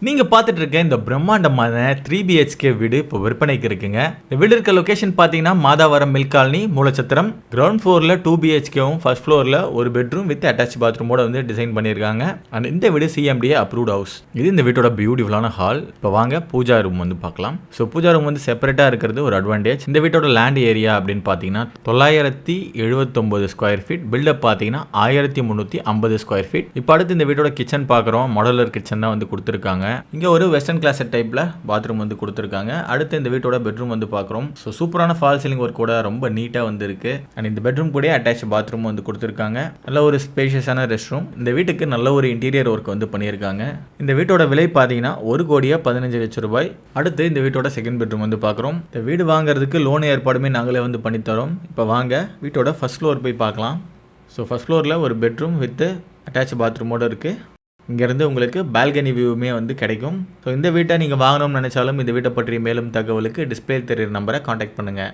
நீங்க பார்த்துட்டு இருக்க இந்த பிரம்மாண்டமான 3 BHK வீடு இப்போ விற்பனைக்கு இருக்குங்க. இந்த வீடு இருக்க லொகேஷன் பார்த்தீங்கன்னா Madhavaram milk colony Moolachathiram. Ground ஃப்ளோரில் 2 BHKவும் ஃபர்ஸ்ட் ஃப்ளோரில் ஒரு பெட்ரூம் வித் அட்டாச் பாத்ரூமோட வந்து டிசைன் பண்ணியிருக்காங்க. அண்ட் இந்த வீடு CMDA அப்ரூவ்ட் ஹவுஸ். இது இந்த வீட்டோட பியூட்டிஃபுல்லான ஹால். இப்போ வாங்க பூஜா ரூம் வந்து பார்க்கலாம். ஸோ பூஜா ரூம் வந்து செப்பரேட்டாக இருக்கிறது ஒரு அட்வான்டேஜ். இந்த வீட்டோட லேண்ட் ஏரியா அப்படின்னு பார்த்தீங்கன்னா 979 ஸ்கொயர் ஃபீட். பில்டப் பார்த்தீங்கன்னா 1350 ஸ்கொயர் ஃபீட். இப்போ அடுத்து இந்த வீட்டோட கிச்சன் பார்க்குறோம். மாடுலர் கிச்சன் தான் வந்து கொடுத்துருக்காங்க. இங்கே ஒரு வெஸ்டர்ன் கிளாஸ் டைப்பில் பாத்ரூம் வந்து கொடுத்துருக்காங்க. அடுத்து இந்த வீட்டோட பெட்ரூம் வந்து பார்க்குறோம். ஸோ சூப்பரான ஃபால் சீலிங் ஒர்க் கூட ரொம்ப நீட்டாக வந்து இருக்கு. அண்ட் இந்த பெட்ரூம் கூட அட்டாச் பாத்ரூம் வந்து கொடுத்துருக்காங்க. நல்ல ஒரு ஸ்பேஷியஸான ரெஸ்ட் ரூம். இந்த வீட்டுக்கு நல்ல ஒரு இன்டீரியர் ஒர்க் வந்து பண்ணியிருக்காங்க. இந்த வீட்டோட விலை பார்த்தீங்கன்னா 1,15 லட்சம் ரூபாய். அடுத்து இந்த வீட்டோட செகண்ட் பெட்ரூம் வந்து பார்க்குறோம். இந்த வீடு வாங்குறதுக்கு லோன் ஏற்பாடுமே நாங்களே வந்து பண்ணித்தரோம். இப்போ வாங்க வீட்டோட ஃபர்ஸ்ட் ஃப்ளோர் போய் பார்க்கலாம். ஸோ ஃபர்ஸ்ட் ஃப்ளோரில் ஒரு பெட்ரூம் வித் அட்டாச் பாத்ரூமோடு இருக்குது. இங்கேருந்து உங்களுக்கு பால்கனி வியூவுமே வந்து கிடைக்கும். ஸோ இந்த வீட்டை நீங்கள் வாங்கணும்னு நினச்சாலும் இந்த வீட்டை பற்றி மேலும் தகவலுக்கு டிஸ்பிளே தெரியுற நம்பரை காண்டாக்ட் பண்ணுங்கள்.